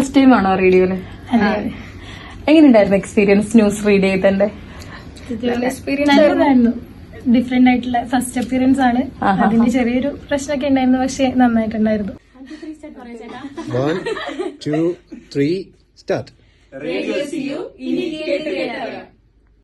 First time ആണോ റേഡിയോയില്? എങ്ങനെയുണ്ടായിരുന്നു experience news read ചെയ്തതിന്റെ? നല്ലതായിരുന്നു. ഡിഫറെന്റ് ആയിട്ടുള്ള ഫസ്റ്റ് അപ്പിയറൻസ് ആണ്. അതിന്റെ ചെറിയൊരു പ്രശ്നമൊക്കെ ഉണ്ടായിരുന്നു, പക്ഷെ നന്നായിട്ടുണ്ടായിരുന്നു. 1, 2, 3 സ്റ്റാർട്ട്. റേഡിയോ CU ഇനി കേട്ട് കേട്ടറിയാം.